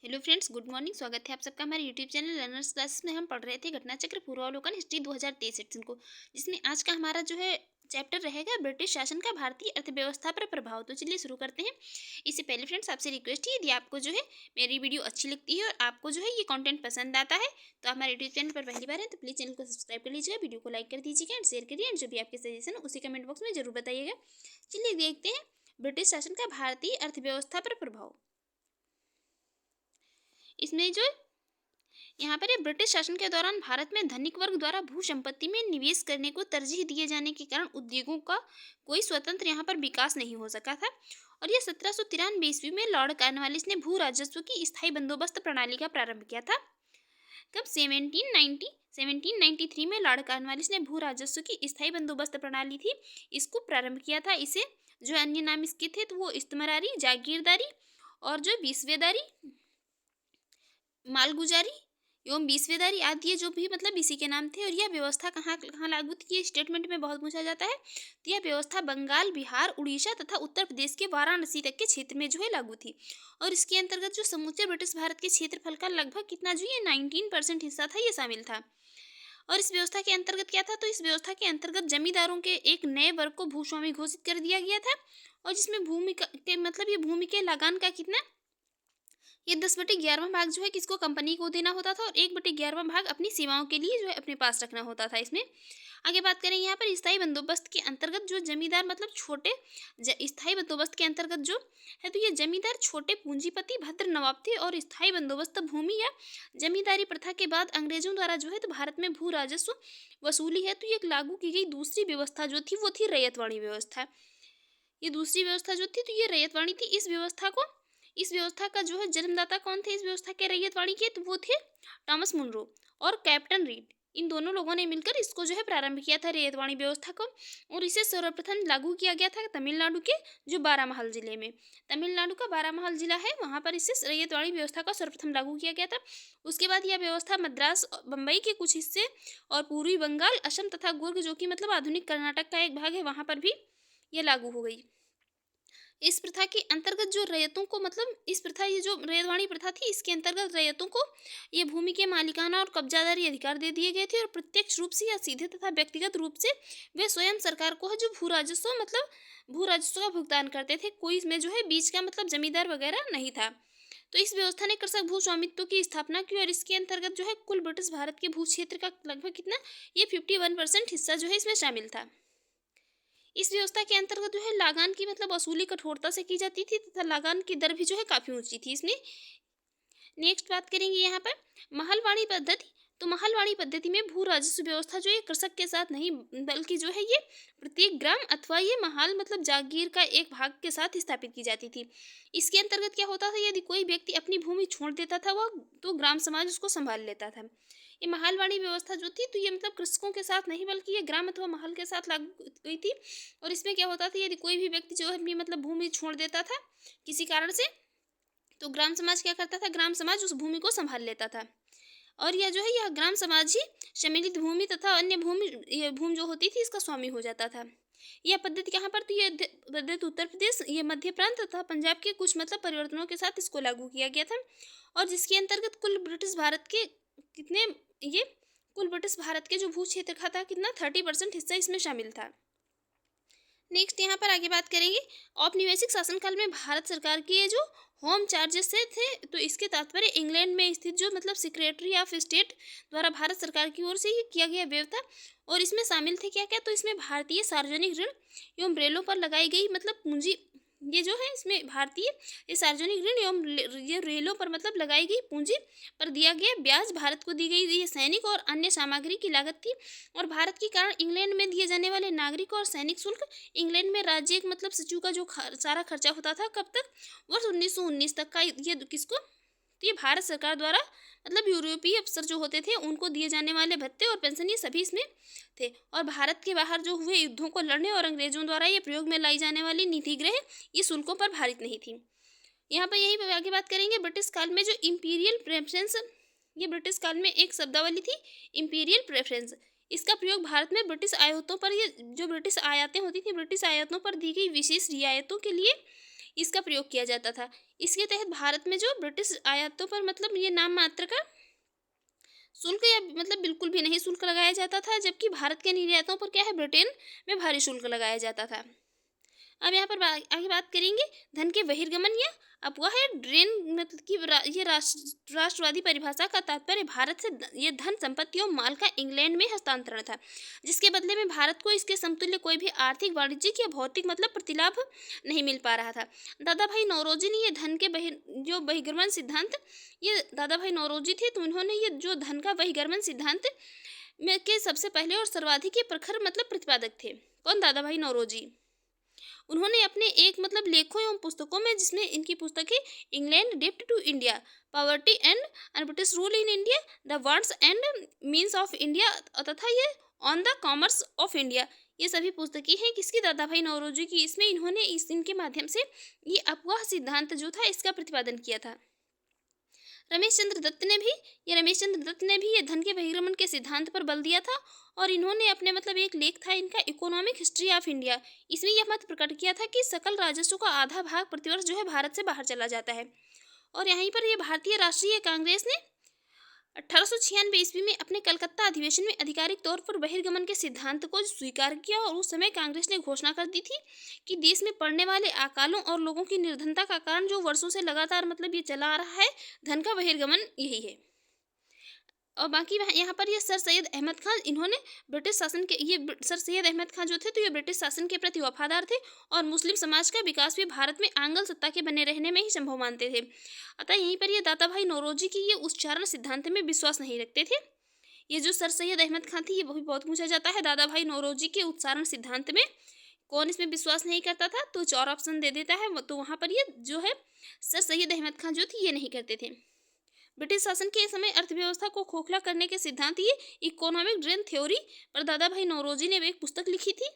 Hello friends, good morning. स्वागत है आप सबका हमारे यूट्यूब चैनल लर्नर्स क्लासेस में। हम पढ़ रहे थे घटना चक्र पूर्वावलोकन हिस्ट्री 2023 सेक्शन को, जिसमें आज का हमारा जो है चैप्टर रहेगा ब्रिटिश शासन का भारतीय अर्थव्यवस्था पर प्रभाव। तो चलिए शुरू करते हैं। इससे पहले फ्रेंड्स आपसे रिक्वेस्ट है, यदि आपको जो है मेरी वीडियो अच्छी लगती है और आपको जो है ये कंटेंट पसंद आता है तो आप हमारे यूट्यूब चैनल पर पहली बार है तो प्लीज़ चैनल को सब्सक्राइब कर लीजिएगा, वीडियो को लाइक कर दीजिएगा एंड शेयर करिए, एंड जो भी आपके सजेशन उसी कमेंट बॉक्स में जरूर बताइएगा। चलिए देखते हैं ब्रिटिश शासन का भारतीय अर्थव्यवस्था पर प्रभाव। इसमें जो यहाँ पर ये ब्रिटिश शासन के दौरान भारत में धनिक वर्ग द्वारा भू संपत्ति में निवेश करने को तरजीह दिए जाने के कारण उद्योगों का कोई स्वतंत्र यहाँ पर विकास नहीं हो सका था। और ये 1793 ईस्वी में लॉर्ड कॉर्नवालिस ने भू राजस्व की स्थायी बंदोबस्त प्रणाली का प्रारंभ किया था। कब? 1793 में लॉर्ड कॉर्नवालिस ने भू राजस्व की स्थायी बंदोबस्त प्रणाली थी, इसको प्रारंभ किया था। इसे जो अन्य नाम इसके थे तो वो इस्तमरारी, जागीरदारी और जो बीसवेदारी, मालगुजारी एवं बीसवेदारी आदि, ये जो भी मतलब इसी के नाम थे। और यह व्यवस्था कहाँ कहाँ लागू थी, ये स्टेटमेंट में बहुत पूछा जाता है। तो यह व्यवस्था बंगाल, बिहार, उड़ीसा तथा उत्तर प्रदेश के वाराणसी तक के क्षेत्र में जो है लागू थी। और इसके अंतर्गत जो समूचे ब्रिटिश भारत के क्षेत्रफल का लगभग कितना जो ये 19% हिस्सा था, ये शामिल था। और इस व्यवस्था के अंतर्गत क्या था, तो इस व्यवस्था के अंतर्गत जमींदारों के एक नए वर्ग को भूस्वामी घोषित कर दिया गया था। और जिसमें भूमि के मतलब ये भूमि के लगान का कितना, ये 10/11 भाग जो है किसको, कंपनी को देना होता था, और 1/11 भाग अपनी सीमाओं के लिए जो है अपने पास रखना होता था। इसमें आगे बात करें यहाँ पर स्थायी बंदोबस्त के अंतर्गत जो जमींदार मतलब छोटे स्थायी बंदोबस्त के अंतर्गत जो है तो ये जमींदार छोटे पूंजीपति भद्र नवाब थे। और स्थायी बंदोबस्त भूमि या जमींदारी प्रथा के बाद अंग्रेजों द्वारा जो है तो भारत में भू राजस्व वसूली है तो ये लागू की गई दूसरी व्यवस्था जो थी वो थी रैयतवाड़ी व्यवस्था। ये दूसरी व्यवस्था जो थी तो ये रैयतवाड़ी थी। इस व्यवस्था का जो है जन्मदाता कौन थे इस व्यवस्था के रैयतवाड़ी के, तो वो थे टॉमस मुनरो और कैप्टन रीड। इन दोनों लोगों ने मिलकर इसको जो है प्रारंभ किया था रैयतवाड़ी व्यवस्था को। और इसे सर्वप्रथम लागू किया गया था तमिलनाडु के जो बारामहल जिले में, तमिलनाडु का बारामहल जिला है, वहाँ पर इसे रैयतवाड़ी व्यवस्था का सर्वप्रथम लागू किया गया था। उसके बाद यह व्यवस्था मद्रास, बम्बई के कुछ हिस्से और पूर्वी बंगाल, असम तथा गुर्ग जो कि मतलब आधुनिक कर्नाटक का एक भाग है, वहाँ पर भी यह लागू हो गई। इस प्रथा के अंतर्गत जो रैयतों को मतलब इस प्रथा ये जो रैयतवाड़ी प्रथा थी इसके अंतर्गत रैयतों को ये भूमि के मालिकाना और कब्जादारी अधिकार दे दिए गए थे। और प्रत्यक्ष रूप से या सीधे तथा व्यक्तिगत रूप से वे स्वयं सरकार को है जो भू राजस्व का भुगतान करते थे। कोई इसमें जो है बीच का मतलब जमींदार वगैरह नहीं था। तो इस व्यवस्था ने कृषक भू स्वामित्व की स्थापना की। और इसके अंतर्गत जो है कुल ब्रिटिश भारत के भू क्षेत्र का लगभग कितना, ये 51% हिस्सा जो है इसमें शामिल था। इस व्यवस्था के अंतर्गत जो है लागान की मतलब वसूली कठोरता से की जाती थी तथा लागान की दर भी जो है काफ़ी ऊंची थी इसमें। नेक्स्ट बात करेंगे यहाँ पर महलवाड़ी पद्धति। तो महलवाड़ी पद्धति में भू राजस्व व्यवस्था जो है कृषक के साथ नहीं बल्कि जो है ये प्रत्येक ग्राम अथवा ये महल मतलब जागीर का एक भाग के साथ स्थापित की जाती थी। इसके अंतर्गत क्या होता था, यदि कोई व्यक्ति अपनी भूमि छोड़ देता था वह तो ग्राम समाज उसको संभाल लेता था। ये महलवाड़ी व्यवस्था जो थी तो ये मतलब कृषकों के साथ नहीं बल्कि ये ग्राम अथवा महल के साथ लागू हुई थी। और इसमें क्या होता था, यदि कोई भी व्यक्ति जो है अपनी मतलब भूमि छोड़ देता था किसी कारण से, तो ग्राम समाज क्या करता था, ग्राम समाज उस भूमि को संभाल लेता था। और यह जो है यह ग्राम समाज ही सम्मिलित भूमि तथा अन्य भूमि जो होती थी इसका स्वामी हो जाता था। यह पद्धति कहाँ पर, तो यह पद्धति उत्तर प्रदेश, ये मध्य प्रांत तथा पंजाब के कुछ मतलब परिवर्तनों के साथ इसको लागू किया गया था। और जिसके अंतर्गत कुल ब्रिटिश भारत के कितने, ये कुल ब्रिटिश भारत के जो भू क्षेत्र का था कितना 30% हिस्सा इसमें शामिल था। नेक्स्ट यहाँ पर आगे बात करेंगे औपनिवेशिक शासनकाल में भारत सरकार के ये जो होम चार्जेस से थे तो इसके तात्पर्य इंग्लैंड में स्थित जो मतलब सेक्रेटरी ऑफ स्टेट द्वारा भारत सरकार की ओर से ये किया गया व्यय था। और इसमें शामिल थे क्या क्या, तो इसमें भारतीय सार्वजनिक ऋण एवं रेलों पर लगाई गई मतलब पूंजी, ये जो है इसमें भारतीय ये सार्वजनिक ऋण एवं ये रेलों पर मतलब लगाई गई पूंजी पर दिया गया ब्याज, भारत को दी गई ये सैनिक और अन्य सामग्री की लागत थी। और भारत के कारण इंग्लैंड में दिए जाने वाले नागरिक और सैनिक शुल्क, इंग्लैंड में राज्य मतलब सचिव का जो सारा खर्चा होता था कब तक, वर्ष 1919 तक का, ये किसको, तो ये भारत सरकार द्वारा मतलब यूरोपीय अफसर जो होते थे उनको दिए जाने वाले भत्ते और पेंशन ये सभी इसमें थे। और भारत के बाहर जो हुए युद्धों को लड़ने और अंग्रेजों द्वारा ये प्रयोग में लाई जाने वाली नीति ग्रह ये शुल्कों पर भारित नहीं थी। यहाँ पर यही आगे बात करेंगे ब्रिटिश काल में जो इम्पीरियल प्रेफरेंस, ये ब्रिटिश काल में एक शब्दावली थी इम्पीरियल प्रेफरेंस। इसका प्रयोग भारत में ब्रिटिश आयातों पर, ये जो ब्रिटिश आयातें होती थी ब्रिटिश आयातों पर दी गई विशेष रियायतों के लिए इसका प्रयोग किया जाता था। इसके तहत भारत में जो ब्रिटिश आयातों पर मतलब ये नाम मात्र का शुल्क या मतलब बिल्कुल भी नहीं शुल्क लगाया जाता था, जबकि भारत के निर्यातों पर क्या है, ब्रिटेन में भारी शुल्क लगाया जाता था। अब यहाँ पर आगे बात करेंगे धन के बहिर्गमन या अफवाह है ड्रेन मतलब कि ये राष्ट्रवादी परिभाषा का तात्पर्य भारत से ये धन संपत्ति और माल का इंग्लैंड में हस्तांतरण था, जिसके बदले में भारत को इसके समतुल्य कोई भी आर्थिक वाणिज्यिक या भौतिक मतलब प्रतिलाभ नहीं मिल पा रहा था। दादा भाई नौरोजी ने ये धन के जो बहिर्गमन सिद्धांत, ये दादा भाई नौरोजी थे, तो उन्होंने ये जो धन का बहिर्गमन सिद्धांत में के सबसे पहले और सर्वाधिक प्रखर मतलब प्रतिपादक थे। कौन? दादा भाई नौरोजी। उन्होंने अपने एक मतलब लेखों एवं पुस्तकों में, जिसमें इनकी पुस्तक है इंग्लैंड डेप्ट to India, poverty and British rule in India, the wants and means of India तथा ये on the commerce of India, ये सभी पुस्तकें हैं किसकी? दादा भाई नौरोजी की। इसमें इन्होंने इनके माध्यम से ये अफवाह सिद्धांत जो था इसका प्रतिपादन किया था। रमेश चंद्र दत्त ने भी ये धन के बहिर्गमन के सिद्धांत पर बल दिया था, और इन्होंने अपने मतलब एक लेख था इनका इकोनॉमिक हिस्ट्री ऑफ इंडिया, इसमें यह मत प्रकट किया था कि सकल राजस्व का आधा भाग प्रतिवर्ष जो है भारत से बाहर चला जाता है। और यहीं पर ये भारतीय राष्ट्रीय कांग्रेस ने 1896 ईस्वी में अपने कलकत्ता अधिवेशन में आधिकारिक तौर पर बहिर्गमन के सिद्धांत को स्वीकार किया, और उस समय कांग्रेस ने घोषणा कर दी थी कि देश में पड़ने वाले अकालों और लोगों की निर्धनता का कारण जो वर्षों से लगातार मतलब ये चला आ रहा है धन का बहिर्गमन यही है। और बाकी यहाँ पर ये सर सैयद अहमद खान, इन्होंने ब्रिटिश शासन के सर सैयद अहमद खान जो थे तो ये ब्रिटिश शासन के प्रति वफादार थे, और मुस्लिम समाज का विकास भी भारत में आंग्ल सत्ता के बने रहने में ही संभव मानते थे। अतः यहीं पर ये दादा भाई नौरोजी की ये उच्चारण सिद्धांत में विश्वास नहीं रखते थे। ये जो सर सैयद अहमद खान थी, ये भी बहुत पूछा जाता है, दादा भाई नौरोजी के उच्चारण सिद्धांत में कौन इसमें विश्वास नहीं करता था, तो 4 ऑप्शन दे देता है, तो वहाँ पर ये जो है सर सैयद अहमद खान जो थी ये नहीं करते थे। ब्रिटिश शासन के समय अर्थव्यवस्था को खोखला करने के सिद्धांत ये इकोनॉमिक ड्रेन थ्योरी पर दादा भाई नौरोजी ने एक पुस्तक लिखी थी।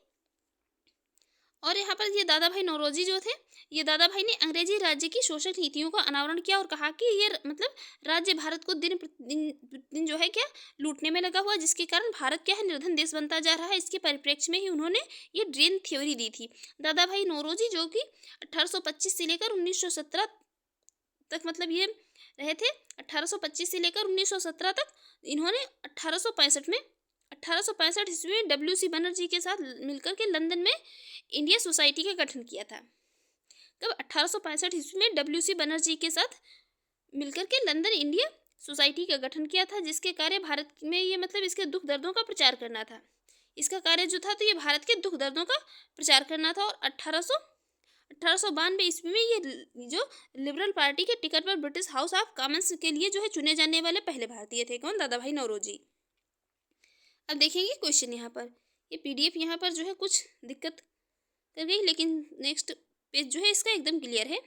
और यहाँ पर ये दादा भाई नौरोजी जो थे, ये दादा भाई ने अंग्रेजी राज्य की शोषक नीतियों का अनावरण किया और कहा कि ये मतलब राज्य भारत को दिन प्रतिदिन जो है क्या लूटने में लगा हुआ, जिसके कारण भारत क्या है निर्धन देश बनता जा रहा है। इसके परिप्रेक्ष्य में ही उन्होंने ये ड्रेन थ्योरी दी थी। दादा भाई नौरोजी जो कि 1825 से लेकर 1917 तक मतलब ये रहे थे, 1825 से लेकर 1917 तक। इन्होंने 1865 ईस्वी में डब्ल्यू.सी. बनर्जी के साथ मिलकर के लंदन में इंडिया सोसाइटी का गठन किया था। कब? 1865 ईस्वी में डब्ल्यू.सी. बनर्जी के साथ मिलकर के लंदन इंडिया सोसाइटी का गठन किया था, जिसके कार्य भारत में ये मतलब इसके दुख दर्दों का प्रचार करना था। इसका कार्य जो था तो ये भारत के दुख दर्दों का प्रचार करना था। और 1892 ईस्वी में ये जो लिबरल पार्टी के टिकट पर ब्रिटिश हाउस ऑफ कॉमन्स के लिए जो है चुने जाने वाले पहले भारतीय थे। कौन? दादा भाई नौरोजी। अब देखेंगे क्वेश्चन यहाँ पर, ये पीडीएफ यहाँ पर जो है कुछ दिक्कत कर गई, लेकिन नेक्स्ट पेज जो है इसका एकदम क्लियर है।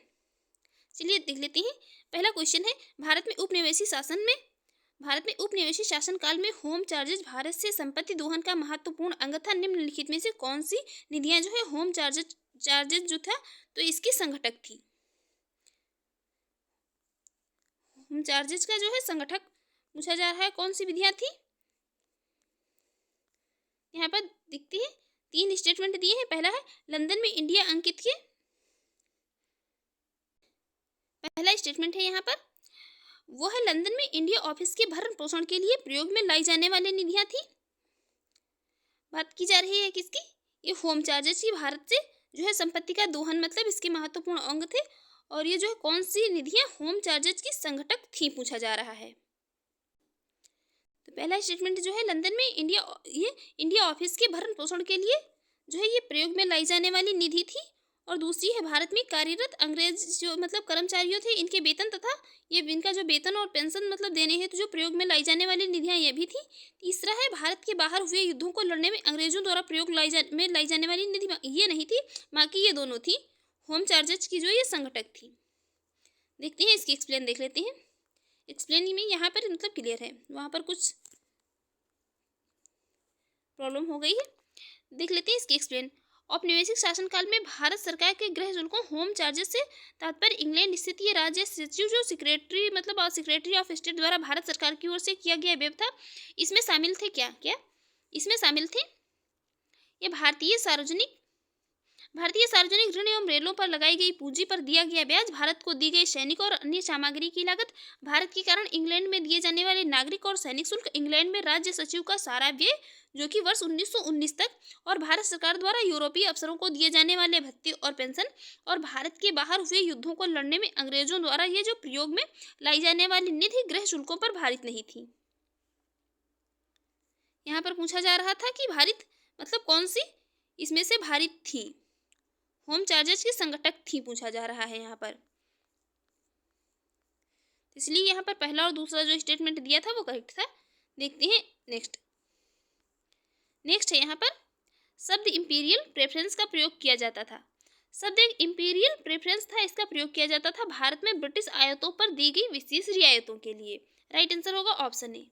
चलिए देख लेते हैं। पहला क्वेश्चन है, भारत में उपनिवेशी शासन काल में होम चार्जेज भारत से संपत्ति दोहन का महत्वपूर्ण अंग था। निम्नलिखित में से कौन सी निधियां जो है होम चार्जेज जो था तो इसकी संघटक थी? होम चार्जेज का जो है संगठक पूछा जा रहा है, कौन सी विधियां थी? यहाँ पर दिखती है 3 स्टेटमेंट दिए हैं। पहला है लंदन में इंडिया अंकित के, पहला स्टेटमेंट है यहाँ पर वो है लंदन में इंडिया ऑफिस के भरण पोषण के लिए प्रयोग में लाई जाने वाली निधियां थी। बात की जा रही है किसकी? ये होम चार्जेज की भारत से जो है संपत्ति का दोहन मतलब इसके महत्वपूर्ण अंग थे। और ये जो है कौन सी निधियां होम चार्जेज की संघटक थी पूछा जा रहा है। तो पहला स्टेटमेंट जो है लंदन में इंडिया ऑफिस के भरण पोषण के लिए जो है ये प्रयोग में लाई जाने वाली निधि थी। और दूसरी है भारत में कार्यरत अंग्रेज जो मतलब कर्मचारियों थे इनके वेतन तथा ये इनका जो वेतन और पेंशन मतलब देने हेतु जो प्रयोग में लाई जाने वाली निधियां ये भी थी। तीसरा है भारत के बाहर हुए युद्धों को लड़ने में अंग्रेजों द्वारा प्रयोग में लाई जाने वाली निधि ये नहीं थी, बाकी ये दोनों थी होम चार्जेज की जो ये संघटक थी। देखते हैं इसकी एक्सप्लेन देख लेते हैं। एक्सप्लेन में यहाँ पर मतलब क्लियर है, वहाँ पर कुछ प्रॉब्लम हो गई है। देख लेते हैं इसकी एक्सप्लेन। औपनिवेशिक शासनकाल में भारत सरकार के गृह शुल्कों होम चार्जेस से तात्पर्य इंग्लैंड स्थित ये राज्य सचिव जो सेक्रेटरी ऑफ स्टेट द्वारा भारत सरकार की ओर से किया गया व्यय था। इसमें शामिल थे क्या इसमें शामिल थे ये भारतीय सार्वजनिक भारतीय सार्वजनिक ऋण एवं रेलों पर लगाई गई पूंजी पर दिया गया ब्याज, भारत को दी गई सैनिक और अन्य सामग्री की लागत, भारत के कारण इंग्लैंड में दिए जाने वाले नागरिक और सैनिक शुल्क, इंग्लैंड में राज्य सचिव का सारा व्यय जो कि वर्ष 1919 तक, और भारत सरकार द्वारा यूरोपीय अफसरों को दिए जाने वाले भत्ते और पेंशन, और भारत के बाहर हुए युद्धों को लड़ने में अंग्रेजों द्वारा ये जो प्रयोग में लाई जाने वाली निधि गृह शुल्कों पर भारित नहीं थी। यहाँ पर पूछा जा रहा था कि भारित मतलब कौन सी इसमें से भारित थी, होम चार्जेस की संगठक थी, पूछा जा रहा है यहाँ पर। इसलिए यहाँ पर पहला और दूसरा जो स्टेटमेंट दिया था वो करेक्ट था। देखते हैं नेक्स्ट है यहाँ पर शब्द इंपीरियल प्रेफरेंस का प्रयोग किया जाता था। शब्द एक इंपीरियल प्रेफरेंस था, इसका प्रयोग किया जाता था भारत में ब्रिटिश आयातों पर दी गई विशेष रियायतों के लिए। राइट आंसर होगा ऑप्शन ए।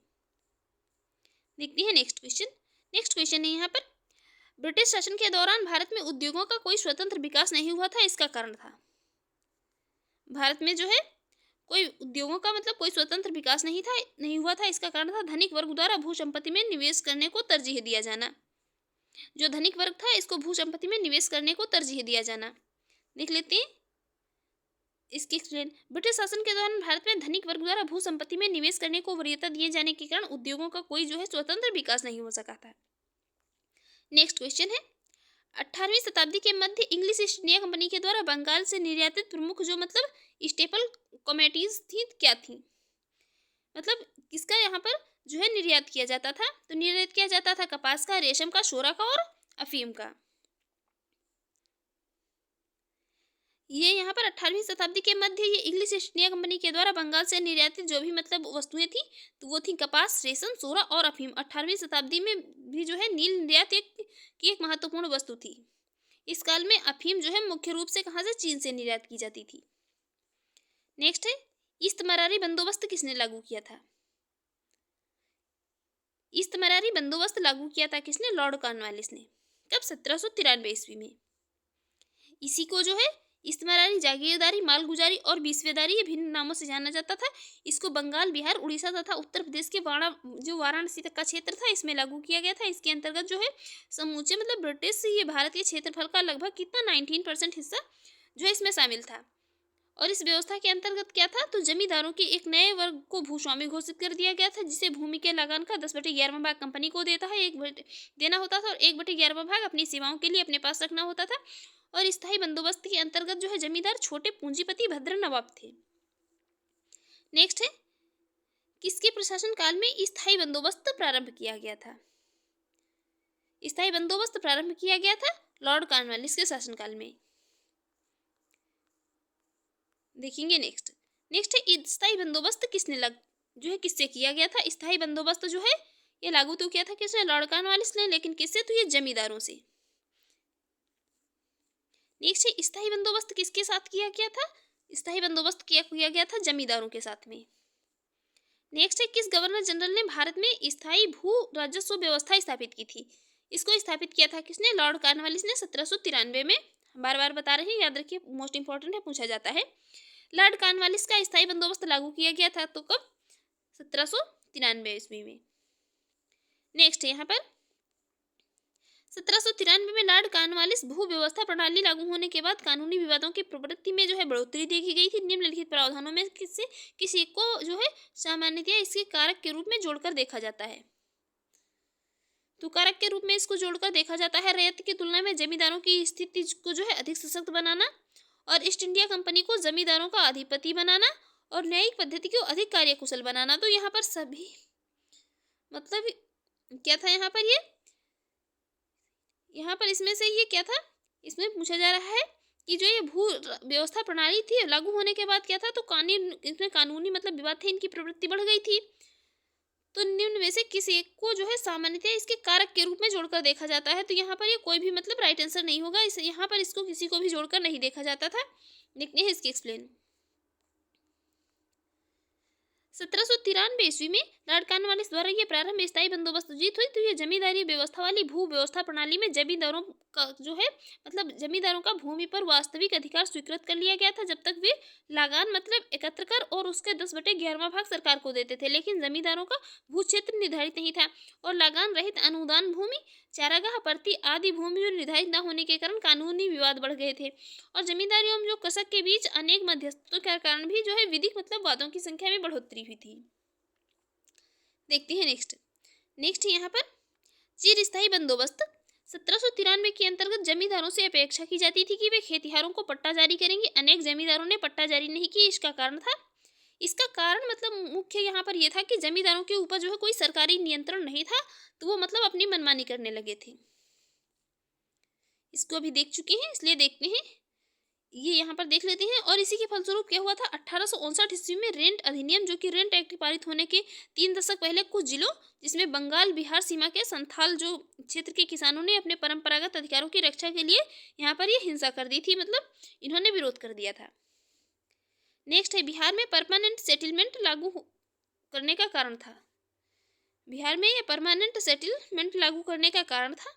देखते हैं नेक्स्ट क्वेश्चन है यहाँ पर ब्रिटिश शासन के दौरान भारत में उद्योगों का कोई स्वतंत्र विकास नहीं हुआ था, इसका कारण था। भारत में जो है कोई उद्योगों का मतलब कोई स्वतंत्र विकास नहीं हुआ था, इसका कारण था धनिक वर्ग द्वारा भू संपत्ति में निवेश करने को तरजीह दिया जाना। जो धनिक वर्ग था इसको भू संपत्ति में निवेश करने को तरजीह दिया जाना। देख लेते हैं इसकी एक्सप्लेन। ब्रिटिश शासन के दौरान भारत में धनिक वर्ग द्वारा भू संपत्ति में निवेश करने को वरीयता दिए जाने के कारण उद्योगों का कोई जो है स्वतंत्र विकास नहीं हो सका था। नेक्स्ट क्वेश्चन है 18वीं शताब्दी के मध्य इंग्लिश ईस्ट इंडिया कंपनी के द्वारा बंगाल से निर्यातित प्रमुख जो मतलब स्टेपल कमोडिटीज थी क्या थी, मतलब किसका यहाँ पर जो है निर्यात किया जाता था, तो निर्यात किया जाता था कपास का, रेशम का, सोरा का और अफीम का। ये यहाँ पर 18वीं शताब्दी के मध्य ये इंग्लिश ईस्ट इंडिया कंपनी के द्वारा बंगाल से निर्यातित जो भी मतलब वस्तुएं थी तो वो थी कपास, रेशम, सोरा और अफीम। 18वीं शताब्दी में भी जो है नील निर्यात की एक महत्वपूर्ण वस्तु थी। इस काल में अफीम जो है मुख्य रूप से कहाँ से, चीन से निर्यात की जाती थी। नेक्स्ट है इस्तमरारी बंदोबस्त किसने लागू किया था। इस्तमरारी बंदोबस्त लागू किया था किसने, लॉर्ड कॉर्नवालिस ने। कब, 1793 ईस्वी में। इसी को जो है इस्तमरारी, जागीरदारी, मालगुजारी और बीसवेदारी ये भिन्न नामों से जाना जाता था। इसको बंगाल, बिहार, उड़ीसा तथा उत्तर प्रदेश के वाराणसी तक का क्षेत्र था इसमें लागू किया गया था। इसके अंतर्गत जो है समूचे मतलब ब्रिटिश ये भारत के क्षेत्रफल का लगभग कितना 19% हिस्सा जो है इसमें शामिल था। और इस व्यवस्था के अंतर्गत क्या था, तो जमींदारों के एक नए वर्ग को भूस्वामी घोषित कर दिया गया था, जिसे भूमि के लगान का 10/11 भाग कंपनी को देना होता था और 1/11 भाग अपनी सेवाओं के लिए अपने पास रखना होता था। और स्थायी बंदोबस्त के अंतर्गत जो है जमींदार छोटे पूंजीपति भद्र नवाब थे। नेक्स्ट है किसके प्रशासन काल में स्थायी बंदोबस्त प्रारंभ किया गया था। स्थायी बंदोबस्त प्रारंभ किया गया था लॉर्ड कॉर्नवालिस के शासनकाल में। देखेंगे नेक्स्ट है स्थायी बंदोबस्त किससे किया गया था। स्थायी बंदोबस्त जो है ये लागू तो किया था किसने, लॉर्ड कॉर्नवालिस ने, लेकिन किससे, तो ये जमींदारों से। नेक्स्ट है स्थायी बंदोबस्त किसके साथ किया गया था, स्थायी बंदोबस्त किया गया था जमींदारों के साथ में। नेक्स्ट है किस गवर्नर जनरल ने भारत में स्थायी भू राजस्व व्यवस्था स्थापित की थी। इसको स्थापित किया था किसने, लॉर्ड कॉर्नवालिस ने 1793 में। बार बार बता रहे हैं, याद रखिए, मोस्ट इंपॉर्टेंट है, पूछा जाता है। लॉर्ड कॉर्नवालिस का स्थायी बंदोबस्त लागू किया गया था तो कब, 1793 ईस्वी में। नेक्स्ट है यहाँ पर 1793 में लॉर्ड कॉर्नवालिस भू व्यवस्था प्रणाली लागू होने के बाद कानूनी विवादों की प्रवृत्ति में जो है बढ़ोतरी देखी गई थी। निम्नलिखित प्रावधानों में किसी को जो है सामान्यतया इसके कारक के रूप में जोड़कर देखा जाता है। तो कारक के रूप में इसको जोड़कर देखा जाता है रैयत की तुलना में जमींदारों की स्थिति को जो है अधिक सशक्त बनाना, और ईस्ट इंडिया कंपनी को जमींदारों का अधिपति बनाना, और न्यायिक पद्धति को अधिक कार्यकुशल बनाना। तो यहाँ पर सभी मतलब क्या था, यहाँ पर इसमें से ये क्या था, इसमें पूछा जा रहा है कि जो ये भू व्यवस्था प्रणाली थी लागू होने के बाद क्या था, तो इसमें कानूनी मतलब विवाद थे, इनकी प्रवृत्ति बढ़ गई थी। तो निम्न में से किसी एक को जो है सामान्यतः इसके कारक के रूप में जोड़कर देखा जाता है। तो यहाँ पर ये कोई भी मतलब राइट आंसर नहीं होगा, इस यहाँ पर इसको किसी को भी जोड़कर नहीं देखा जाता था। देखते हैं इसकी एक्सप्लेन। 1793 में लॉर्ड कॉर्नवालिस द्वारा ये प्रारंभ स्थायी बंदोबस्त जीत हुई। तो ये जमींदारी व्यवस्था वाली भू व्यवस्था प्रणाली में जमींदारों का जो है मतलब जमींदारों का भूमि पर वास्तविक अधिकार स्वीकृत कर लिया गया था, जब तक वे लागान मतलब एकत्र कर और उसके 10/11वां भाग सरकार को देते थे। लेकिन जमींदारों का भू क्षेत्र निर्धारित नहीं था और लागान रहित अनुदान भूमि, चारागाह, प्रति आदि भूमि निर्धारित न होने के कारण कानूनी विवाद बढ़ गए थे और जमींदारी एवं जो कसक के बीच अनेक मध्यस्थों के कारण भी जो है विधिक मतलब वादों की संख्या में बढ़ोतरी हुई थी। देखते हैं नेक्स्ट यहाँ पर चिरस्थायी बंदोबस्त। 1793 के अंतर्गत जमींदारों से अपेक्षा की जाती थी कि वे खेतिहारों को पट्टा जारी करेंगे। अनेक जमींदारों ने पट्टा जारी नहीं किया। इसका कारण मतलब मुख्य यहाँ पर यह था कि जमींदारों के ऊपर जो है कोई सरकारी नियंत्रण नहीं था, तो वो मतलब अपनी मनमानी करने लगे थे। इसको अभी देख चुके हैं, इसलिए देखते हैं, ये यहाँ पर देख लेते हैं। और इसी के फलस्वरूप क्या हुआ था, 1859 ईस्वी में रेंट अधिनियम जो कि रेंट एक्ट पारित होने के 3 दशक पहले कुछ जिलों जिसमें बंगाल बिहार सीमा के संथाल जो क्षेत्र के किसानों ने अपने परंपरागत अधिकारों की रक्षा के लिए यहाँ पर ये हिंसा कर दी थी, मतलब इन्होंने विरोध कर दिया था। नेक्स्ट है बिहार में परमानेंट सेटलमेंट लागू करने का कारण था। बिहार में ये परमानेंट सेटलमेंट लागू करने का कारण था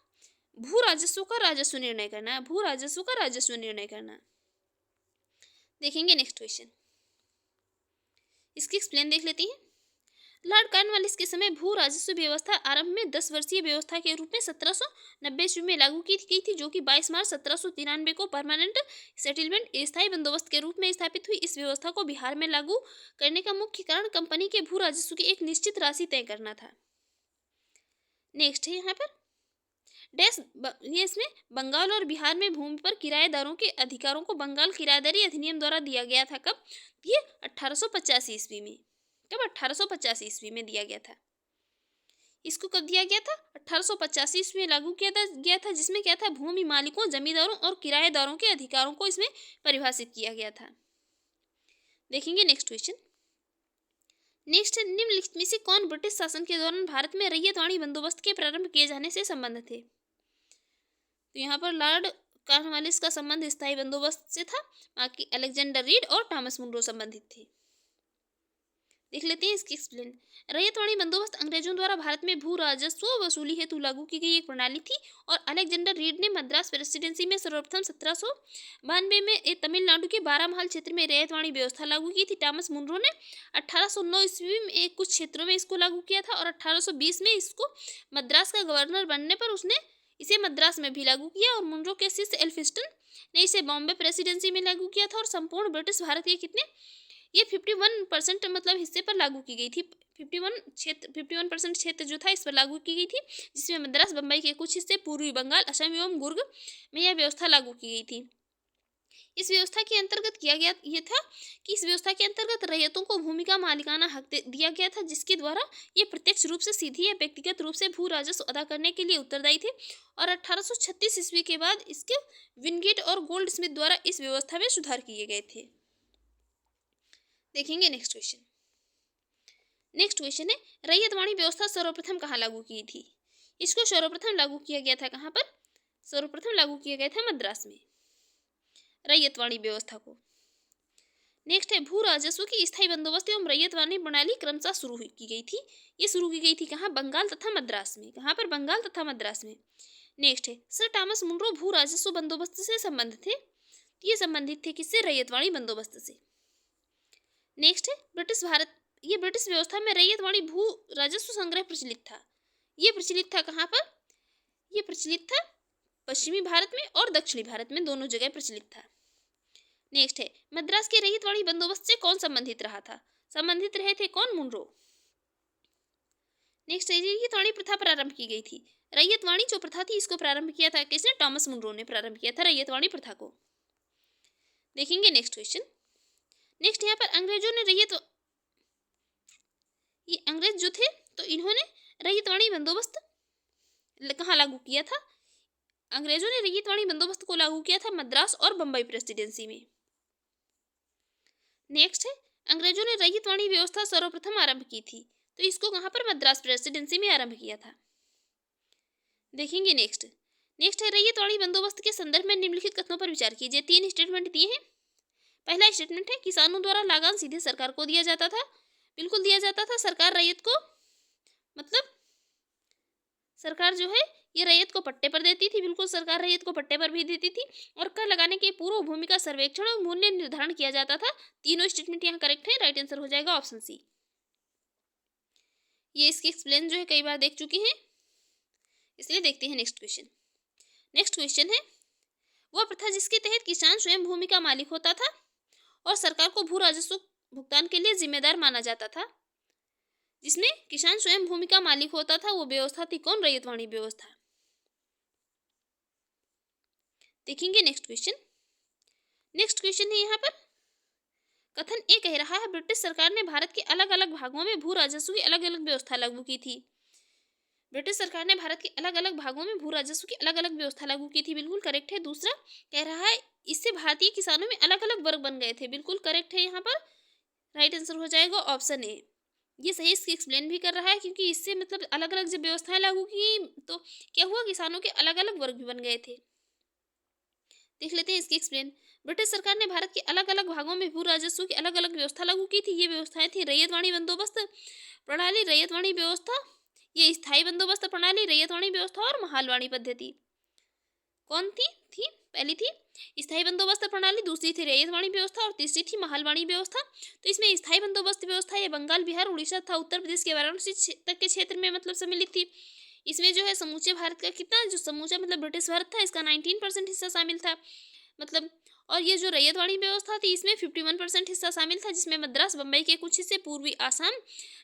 भू राजस्व का राजस्व निर्णय करना। भू राजस्व का राजस्व निर्णय करना। देखेंगे नेक्स्ट क्वेश्चन, इसकी एक्सप्लेन देख लेते हैं। लॉर्ड कॉर्नवालिस के समय भू राजस्व व्यवस्था आरंभ में 10 वर्षीय व्यवस्था के रूप में 1790 ईस्वी में लागू की गई थी, जो कि 22 मार्च 1793 को परमानेंट सेटलमेंट स्थायी बंदोबस्त के रूप में स्थापित हुई। इस व्यवस्था को बिहार में लागू करने का मुख्य कारण कंपनी के भू राजस्व की एक निश्चित राशि तय करना था। नेक्स्ट है यहाँ पर ये इसमें बंगाल और बिहार में भूमि पर किराएदारों के अधिकारों को बंगाल किराएदारी अधिनियम द्वारा दिया गया था। कब? ये 1885 ईस्वी में। कब? 1885 ईस्वी में दिया गया था। इसको कब दिया गया था? 1885 ईस्वी में लागू किया गया था, जिसमें क्या था, भूमि मालिकों, जमींदारों और किराएदारों के अधिकारों को इसमें परिभाषित किया गया था। देखेंगे नेक्स्ट क्वेश्चन। नेक्स्ट, निम्नलिखित में से कौन ब्रिटिश शासन के दौरान भारत में रैयतवाड़ी बंदोबस्त के प्रारंभ किए जाने से संबंधित थे? तो यहाँ पर लॉर्ड कॉर्नवालिस का संबंध स्थायी बंदोबस्त से था, बाकी अलेक्जेंडर रीड और थॉमस मुनरो संबंधित थे। देख लेते हैं इसकी एक्सप्लेन। रैयतवाड़ी बंदोबस्त अंग्रेजों द्वारा भारत में भू राजस्व वसूली हेतु लागू की गई एक प्रणाली थी और अलेक्जेंडर रीड ने मद्रास प्रेसिडेंसी में सर्वप्रथम 1792 में तमिलनाडु के बारामहल क्षेत्र में रैयतवाड़ी व्यवस्था लागू की थी। थॉमस मुनरो ने 1809 ईस्वी में कुछ क्षेत्रों में इसको लागू किया था और 1820 में इसको मद्रास का गवर्नर बनने पर उसने इसे मद्रास में भी लागू किया और मुनरो के शिष्य एल्फिंस्टन ने इसे बॉम्बे प्रेसिडेंसी में लागू किया था और संपूर्ण ब्रिटिश भारत के कितने ये 51% मतलब हिस्से पर लागू की गई थी। 51% क्षेत्र जो था इस पर लागू की गई थी, जिसमें मद्रास, बम्बई के कुछ हिस्से, पूर्वी बंगाल, असम एवं गुर्ग में यह व्यवस्था लागू की गई थी। इस व्यवस्था के अंतर्गत किया गया ये था कि इस व्यवस्था के अंतर्गत रैयतों को भूमि का मालिकाना हक दिया गया था, जिसके द्वारा ये प्रत्यक्ष रूप से, सीधी या व्यक्तिगत रूप से भू राजस्व अदा करने के लिए उत्तरदायी थे। और 1836 ईस्वी के बाद इसके विनगेट और गोल्ड स्मिथ द्वारा इस व्यवस्था में सुधार किए गए थे। देखेंगे नेक्स्ट क्वेश्चन। नेक्स्ट क्वेश्चन है, रैयतवाड़ी व्यवस्था सर्वप्रथम कहाँ लागू की थी? इसको सर्वप्रथम लागू किया गया था कहाँ पर? सर्वप्रथम लागू किया गया था मद्रास में, रैयतवाड़ी व्यवस्था को। नेक्स्ट है, भू राजस्व की स्थायी बंदोबस्त एवं रैयतवाड़ी प्रणाली क्रमशः शुरू की गई थी। ये शुरू की गई थी कहाँ? बंगाल तथा मद्रास में। कहाँ पर? बंगाल तथा मद्रास में। नेक्स्ट है, सर थॉमस मुनरो भू राजस्व बंदोबस्त से संबंधित थे। ये संबंधित थे किससे? रैयतवाड़ी बंदोबस्त से। नेक्स्ट है, ब्रिटिश भारत, ये ब्रिटिश व्यवस्था में रैयतवाड़ी भू राजस्व संग्रह प्रचलित था। ये प्रचलित था कहाँ पर? ये प्रचलित था पश्चिमी भारत में और दक्षिणी भारत में, दोनों जगह प्रचलित था। नेक्स्ट है, मद्रास के रैयतवाड़ी बंदोबस्त से कौन संबंधित रहा था? संबंधित रहे थे कौन? मुनरो। नेक्स्ट है, रैयतवाड़ी प्रथा प्रारंभ की गई थी। रैयतवाड़ी जो प्रथा थी इसको प्रारंभ किया था किसने? थॉमस मुनरो ने प्रारंभ किया था रैयतवाड़ी प्रथा को। देखेंगे नेक्स्ट क्वेश्चन। नेक्स्ट यहाँ पर अंग्रेजों ने ये अंग्रेज जो थे तो इन्होंने रैयतवाड़ी बंदोबस्त कहाँ लागू किया था? अंग्रेजों ने रैयतवाड़ी बंदोबस्त को लागू किया था मद्रास और बम्बई प्रेसिडेंसी में। नेक्स्ट है, अंग्रेजों ने रैयतवाड़ी व्यवस्था सर्वप्रथम आरंभ की थी, तो इसको कहाँ पर? मद्रास प्रेसिडेंसी में आरंभ किया था। देखेंगे नेक्स्ट है, रैयतवाड़ी बंदोबस्त के संदर्भ में निम्नलिखित कथनों पर विचार कीजिए। 3 स्टेटमेंट दिए हैं। पहला स्टेटमेंट है, किसानों द्वारा लागान सीधे सरकार को दिया जाता था। बिल्कुल दिया जाता था। सरकार रैयत को मतलब सरकार जो है ये रैयत को पट्टे पर देती थी, बिल्कुल सरकार रैयत को पट्टे पर भी देती थी। और कर लगाने के पूर्व भूमि का सर्वेक्षण और मूल्य निर्धारण किया जाता था। तीनों स्टेटमेंट यहाँ करेक्ट है। राइट आंसर हो जाएगा ऑप्शन सी। ये इसकी एक्सप्लेन जो है कई बार देख चुकी हैं, इसलिए देखते हैं नेक्स्ट क्वेश्चन। नेक्स्ट क्वेश्चन है, वह प्रथा जिसके तहत किसान स्वयं भूमि का मालिक होता था और सरकार को भू राजस्व भुगतान के लिए जिम्मेदार माना जाता था। जिसमें किसान स्वयं भूमि का मालिक होता था, वो व्यवस्था थी कौन? रैयतवाड़ी व्यवस्था। देखेंगे नेक्स्ट क्वेश्चन। नेक्स्ट क्वेश्चन है यहाँ पर, कथन ए कह रहा है ब्रिटिश सरकार ने भारत के अलग अलग भागों में भू राजस्व की अलग अलग व्यवस्था लागू की थी। ब्रिटिश सरकार ने भारत के अलग अलग भागों में भू राजस्व की अलग अलग व्यवस्था लागू की थी, बिल्कुल करेक्ट है। दूसरा कह रहा है इससे भारतीय किसानों में अलग अलग वर्ग बन गए थे, बिल्कुल करेक्ट है यहाँ पर। राइट आंसर हो जाएगा ऑप्शन ए। ये सही इसकी एक्सप्लेन भी कर रहा है, क्योंकि इससे मतलब अलग अलग जब व्यवस्थाएं लागू की तो क्या हुआ, किसानों के अलग अलग वर्ग भी बन गए थे। देख लेते हैं इसकी एक्सप्लेन। ब्रिटिश सरकार ने भारत के अलग अलग भागों में भू राजस्व की अलग अलग व्यवस्था लागू की थी। ये व्यवस्थाएं थी रैयतवाड़ी बंदोबस्त प्रणाली, रैयतवाड़ी व्यवस्था, ये स्थायी बंदोबस्त प्रणाली, रैयतवाड़ी व्यवस्था और महालवाड़ी पद्धति। कौन थी पहली थी स्थायी बंदोबस्त प्रणाली, दूसरी थी रैयतवाड़ी व्यवस्था और तीसरी थी महालवाड़ी व्यवस्था। तो इसमें स्थायी बंदोबस्त व्यवस्था ये बंगाल, बिहार, उड़ीसा तथा उत्तर प्रदेश के वाराणसी तक के क्षेत्र में मतलब सम्मिलित थी। इसमें जो है समूचे भारत का कितना, जो समूचा मतलब ब्रिटिश भारत था, इसका 19% हिस्सा शामिल था मतलब। और ये जो रैयतवाड़ी व्यवस्था थी इसमें 51% हिस्सा शामिल था, जिसमें मद्रास, बम्बई के कुछ हिस्से, पूर्वी आसाम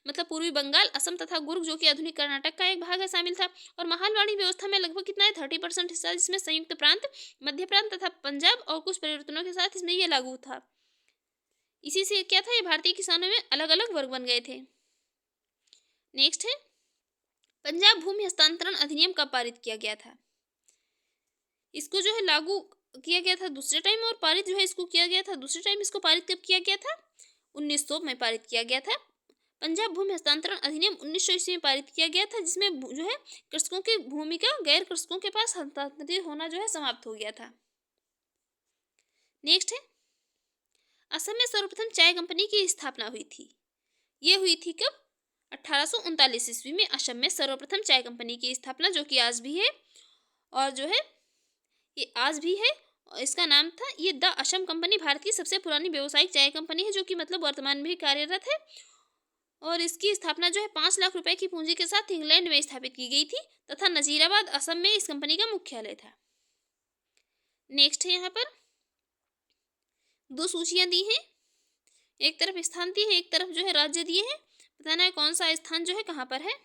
मतलब पूर्वी बंगाल, असम तथा गुर्ग जो कि आधुनिक कर्नाटक का एक भाग है शामिल था। और महालवाड़ी व्यवस्था में लगभग कितना है 30% हिस्सा, जिसमें संयुक्त प्रांत, मध्य प्रांत तथा पंजाब और कुछ परिवर्तनों के साथ इसमें यह लागू था। इसी से क्या था, ये भारतीय किसानों में अलग अलग वर्ग बन गए थे। नेक्स्ट है, पंजाब भूमि हस्तांतरण अधिनियम कब पारित किया गया था? इसको जो है लागू किया गया था दूसरे टाइम, और पारित जो है इसको किया गया था दूसरे टाइम। इसको पारित कब किया गया था? 1900 में पारित किया गया था। पंजाब भूमि हस्तांतरण अधिनियम 1900 ईस्वी में पारित किया गया था, जिसमें जो है कृषकों की भूमि का गैर कृषकों के पास हस्तांतरित होना जो है समाप्त हो गया था। नेक्स्ट है, असम में सर्वप्रथम चाय कंपनी की स्थापना हुई थी। ये हुई थी कब? 1839 ईस्वी में असम में सर्वप्रथम चाय कंपनी की स्थापना, जो कि आज भी है। और जो है ये आज भी है। इसका नाम था ये द असम कंपनी, भारत की सबसे पुरानी व्यावसायिक चाय कंपनी है, जो कि मतलब वर्तमान में भी कार्यरत है। और इसकी स्थापना जो है 5 लाख रुपए की पूंजी के साथ इंग्लैंड में स्थापित की गई थी तथा नजीराबाद असम में इस कंपनी का मुख्यालय था। नेक्स्ट है, यहाँ पर 2 सूचियां दी हैं, एक तरफ स्थान दिए हैं, एक तरफ जो है राज्य दिए हैं। बताना है कौन सा स्थान जो है कहाँ पर है।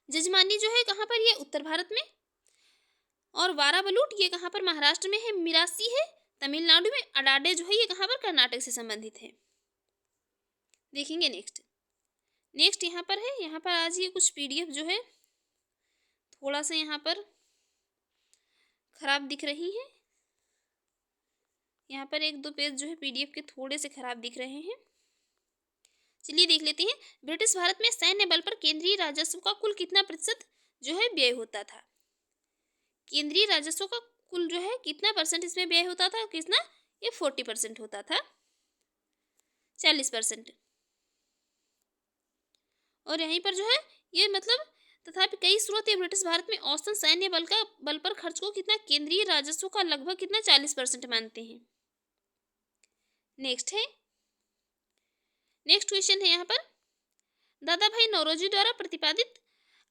जजमानी जो है कहाँ पर, ये उत्तर भारत में। और वाराबलूट ये कहाँ पर, महाराष्ट्र में है। मिरासी है तमिलनाडु में। अडाडे जो है ये कहाँ पर, कर्नाटक से संबंधित है। देखेंगे नेक्स्ट यहाँ पर है, यहाँ पर आज ये कुछ पीडीएफ जो है थोड़ा सा यहाँ पर खराब दिख रही है। यहाँ पर 1-2 पेज जो है पीडीएफ के थोड़े से खराब दिख रहे हैं। चलिए देख लेते हैं। ब्रिटिश भारत में सैन्य बल पर केंद्रीय राजस्व का कुल कितना प्रतिशत जो है व्यय होता था? केंद्रीय राजस्व का कुल जो है कितना परसेंट इसमें व्यय होता था? कितना? ये 40% होता था, 40%। और यहीं पर जो है ये मतलब तथापि कई स्रोत ब्रिटिश भारत में औसतन सैन्य बल पर खर्च को कितना, केंद्रीय राजस्व का लगभग कितना 40% मानते हैं। नेक्स्ट क्वेश्चन है यहाँ पर, दादा भाई नौरोजी द्वारा प्रतिपादित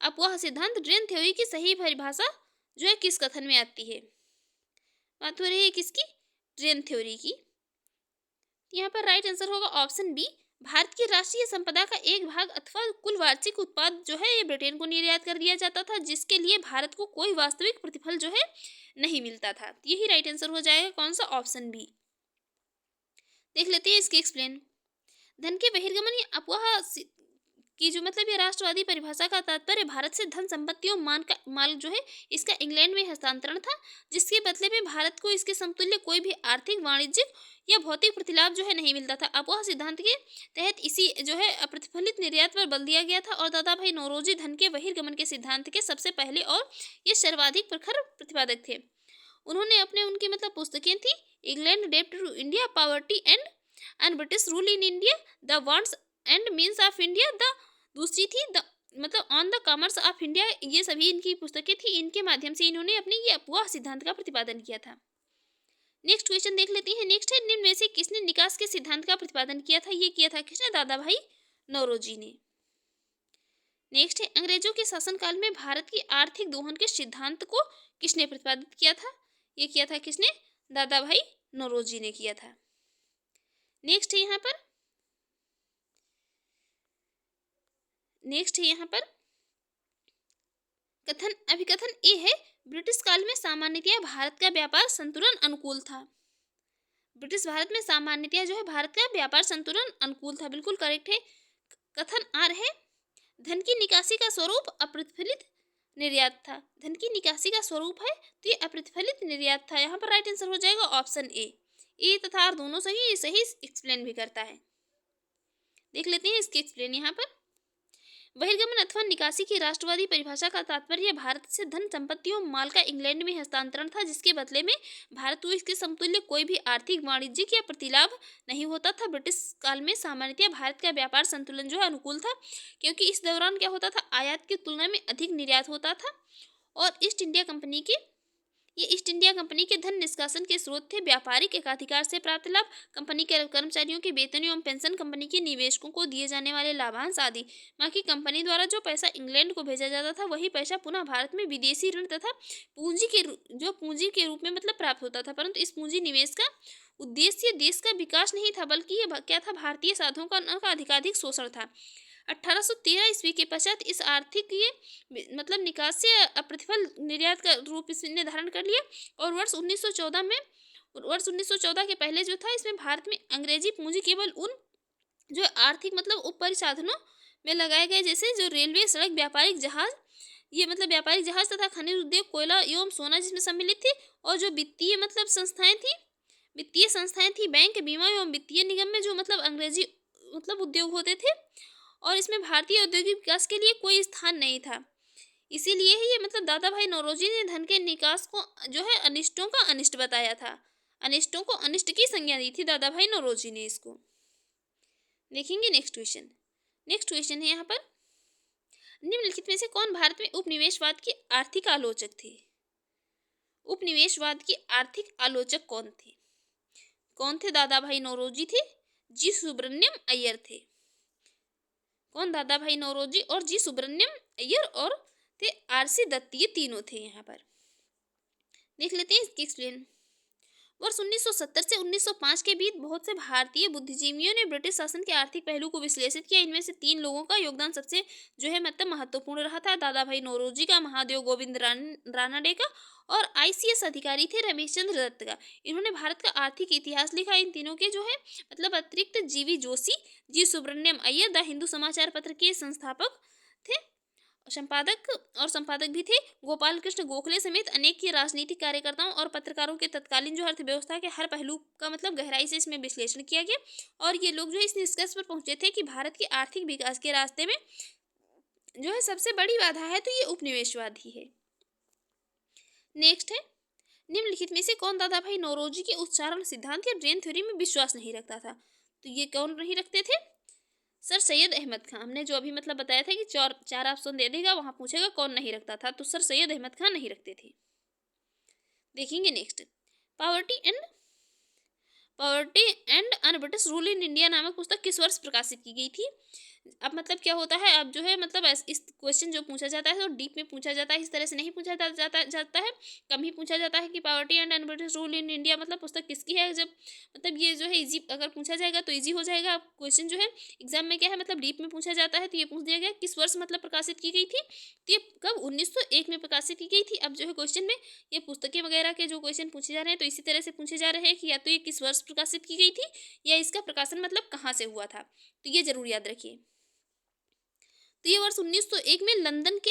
अफवाह सिद्धांत ड्रेन थ्योरी की सही परिभाषा जो है किस कथन में आती है? बात हो रही है किसकी? ड्रेन थ्योरी की। यहाँ पर राइट आंसर होगा ऑप्शन बी, भारत की राष्ट्रीय संपदा का एक भाग अथवा कुल वार्षिक उत्पाद जो है ये ब्रिटेन को निर्यात कर दिया जाता था, जिसके लिए भारत को कोई वास्तविक प्रतिफल जो है नहीं मिलता था। यही राइट आंसर हो जाएगा कौन सा? Option B. देख लेते हैं इसके एक्सप्लेन। धन के बहिर्गमन या अफवाह की जो मतलब ये राष्ट्रवादी परिभाषा का तात्पर्य भारत से धन संपत्ति और माल जो है इसका इंग्लैंड में हस्तांतरण था, जिसके बदले में भारत को इसके समतुल्य कोई भी आर्थिक, वाणिज्यिक या भौतिक प्रतिलाभ जो है नहीं मिलता था। अफवाह सिद्धांत के तहत इसी जो है अप्रतिफलित निर्यात पर बल दिया गया था। और दादा भाई नौरोजी धन के बहिर्गमन के सिद्धांत के सबसे पहले और ये सर्वाधिक प्रखर प्रतिपादक थे। उन्होंने उनकी मतलब पुस्तकें थी इंग्लैंड डेब्ट to India, poverty and and British rule in India, the wants and means of India, the दूसरी थी द मतलब on the commerce of India. ये सभी इनकी पुस्तकें थी, इनके माध्यम से इन्होंने अपने ये अफवाह सिद्धांत का प्रतिपादन किया था। नेक्स्ट क्वेश्चन देख लेते हैं। नेक्स्ट है, निम्न में से किसने निकास के सिद्धांत का प्रतिपादन किया था? ये किया था किसने? दादा भाई नौरोजी ने। नेक्स्ट है, अंग्रेजों के शासनकाल में भारत की आर्थिक दोहन के सिद्धांत को किसने प्रतिपादित किया था? ये किया था किसने? दादा भाई नौरोजी ने किया था। नेक्स्ट है यहाँ पर कथन अभिकथन ए है, ब्रिटिश काल में सामान्यतया भारत का व्यापार संतुलन अनुकूल था। ब्रिटिश भारत में सामान्यतया जो है भारत का व्यापार संतुलन अनुकूल था, बिल्कुल करेक्ट है। कथन आर है, धन की निकासी का स्वरूप अप्रतिफलित निर्यात था। धन की निकासी का स्वरूप है तो ये अप्रतिफलित निर्यात था। यहाँ पर राइट आंसर हो जाएगा ऑप्शन ए तथा आर दोनों सही एक्सप्लेन भी करता है। देख लेते हैं इसके एक्सप्लेन। यहाँ पर बहिर्गमन अथवा निकासी की राष्ट्रवादी परिभाषा का तात्पर्य भारत से धन संपत्ति और माल का इंग्लैंड में हस्तांतरण था, जिसके बदले में भारत को इसके समतुल्य कोई भी आर्थिक, वाणिज्यिक या प्रतिलाभ नहीं होता था। ब्रिटिश काल में सामान्यतः भारत का व्यापार संतुलन जो है अनुकूल था, क्योंकि इस दौरान क्या होता था, आयात की तुलना में अधिक निर्यात होता था और ईस्ट इंडिया कंपनी के धन निष्कासन के स्रोत थे। व्यापारिक एकाधिकार से प्राप्त लाभ, कंपनी के कर्मचारियों के वेतन एवं पेंशन, कंपनी के निवेशकों को दिए जाने वाले लाभांश आदि। बाकी कंपनी द्वारा जो पैसा इंग्लैंड को भेजा जाता था, वही पैसा पुनः भारत में विदेशी ऋण तथा पूंजी के रूप में मतलब प्राप्त होता था। परंतु इस पूंजी निवेश का उद्देश्य देश का विकास नहीं था, बल्कि ये क्या था, भारतीय साधनों का अधिकाधिक शोषण था। 1813 ईस्वी के पश्चात इस आर्थिक ये मतलब निकास से अप्रतिफल निर्यात का रूप इसने धारण कर लिया और वर्ष 1914 के पहले जो था, इसमें भारत में अंग्रेजी पूंजी केवल उन जो आर्थिक मतलब उपरिसाधनों में लगाए गए, जैसे जो रेलवे, सड़क, व्यापारिक जहाज तथा खनिज उद्योग, कोयला एवं सोना जिसमें सम्मिलित थी, और जो वित्तीय संस्थाएं थी, बैंक, बीमा एवं वित्तीय निगम में जो मतलब अंग्रेजी उद्योग होते थे, और इसमें भारतीय औद्योगिक विकास के लिए कोई स्थान नहीं था। इसीलिए ही ये दादा भाई नौरोजी ने धन के निकास को जो है अनिष्टों का अनिष्ट बताया था। अनिष्टों को अनिष्ट की संज्ञा दी थी दादा भाई नौरोजी ने इसको। देखेंगे नेक्स्ट क्वेश्चन है यहाँ पर, निम्नलिखित में से कौन भारत में उपनिवेशवाद के आर्थिक आलोचक थे? उपनिवेशवाद के आर्थिक आलोचक कौन थे? दादा भाई नौरोजी थे, जी सुब्रमण्यम अय्यर थे। कौन? दादा भाई नौरोजी और जी सुब्रमण्यम अय्यर और थे आरसी दत्त, ये तीनों थे। यहाँ पर देख लेते हैं इसकी एक्सप्लेन। वर्ष 1970 से 1905 के बीच बहुत से भारतीय बुद्धिजीवियों ने ब्रिटिश शासन के आर्थिक पहलू को विश्लेषित किया। इनमें से 3 लोगों का योगदान सबसे जो है महत्वपूर्ण रहा था। दादा भाई नौरोजी का, महादेव गोविंद रानडे का, और ICS अधिकारी थे रमेश चंद्र दत्त का। इन्होंने भारत का आर्थिक इतिहास लिखा। इन तीनों के जो है अतिरिक्त GV Joshi, G Subramaniam Iyer the Hindu समाचार पत्र के संस्थापक थे, संपादक भी थे। गोपाल कृष्ण गोखले समेत अनेक के राजनीतिक कार्यकर्ताओं और पत्रकारों के तत्कालीन जो अर्थव्यवस्था के हर पहलू का गहराई से इसमें विश्लेषण किया गया, और ये लोग जो इस निष्कर्ष पर पहुंचे थे कि भारत के आर्थिक विकास के रास्ते में जो है सबसे बड़ी बाधा है तो ये उपनिवेशवाद ही है। नेक्स्ट है, निम्नलिखित में से कौन दादा भाई नौरोजी के उच्चारण सिद्धांत या ड्रेन थ्योरी में विश्वास नहीं रखता था? तो ये कौन नहीं रखते थे? सर सैयद अहमद खान। हमने जो अभी बताया था कि 4 ऑप्शन दे देगा, वहां पूछेगा कौन नहीं रखता था, तो सर सैयद अहमद खान नहीं रखते थे। देखेंगे next, poverty and un British rule in India नामक पुस्तक किस वर्ष प्रकाशित की गई थी? अब क्या होता है, अब जो है इस क्वेश्चन जो पूछा जाता है तो डीप में पूछा जाता है, इस तरह से नहीं पूछा जाता है, कम ही पूछा जाता है कि poverty and un British rule in India पुस्तक किसकी है। जब ये जो है इजी अगर पूछा जाएगा तो इजी हो जाएगा। क्वेश्चन जो है एग्जाम में क्या है डीप में पूछा जाता है, तो ये पूछ दिया गया किस वर्ष प्रकाशित की गई थी, तो ये कब 1901 में प्रकाशित की गई थी। अब जो है क्वेश्चन में ये पुस्तकें वगैरह के जो क्वेश्चन पूछे जा रहे हैं तो इसी तरह से पूछे जा रहे हैं कि या तो ये किस वर्ष प्रकाशित की गई थी या इसका प्रकाशन कहाँ से हुआ था, तो ये जरूर याद रखिए। तो ये वर्ष 1901 में लंदन के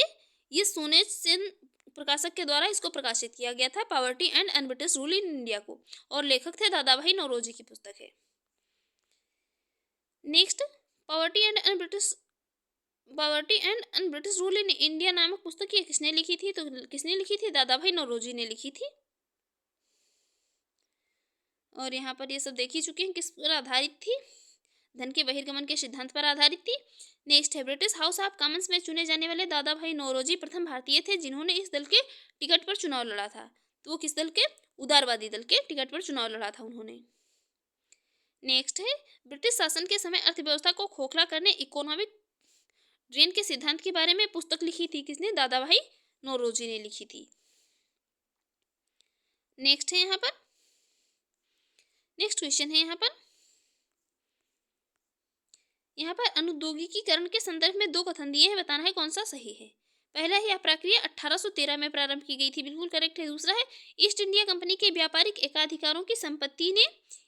ये सोनेज सेन प्रकाशक के द्वारा इसको प्रकाशित किया गया था, poverty and un British rule in India को, और लेखक थे दादा भाई नौरोजी की पुस्तक है। Next, poverty and un British rule in India नामक पुस्तक ये किसने लिखी थी? तो किसने लिखी थी? दादा भाई नौरोजी ने लिखी थी। और यहाँ पर ये सब देख ही चुके हैं किस पर आधारित थी, धन के बहिर्गमन के सिद्धांत पर आधारित थी। नेक्स्ट है ब्रिटिश हाउस ऑफ कॉमन्स में चुने जाने वाले दादा भाई नौरोजी प्रथम भारतीय थे जिन्होंने इस दल के टिकट पर चुनाव लड़ा था। तो वो किस दल के? उदारवादी दल के टिकट पर चुनाव लड़ा था उन्होंने। नेक्स्ट है ब्रिटिश शासन के समय अर्थव्यवस्था को खोखला करने इकोनॉमिक ड्रेन के सिद्धांत के बारे में पुस्तक लिखी थी किसने? दादा भाई नौरोजी ने लिखी थी। नेक्स्ट है यहाँ पर, नेक्स्ट क्वेश्चन है यहाँ पर अनुद्योगिकीकरण के संदर्भ में दो कथन दिए हैं, बताना है कौन सा सही है। पहला है यह प्रक्रिया 1813 में प्रारंभ की गई थी, बिल्कुल करेक्ट है। दूसरा है ईस्ट इंडिया कंपनी के व्यापारिक एकाधिकारों की संपत्ति ने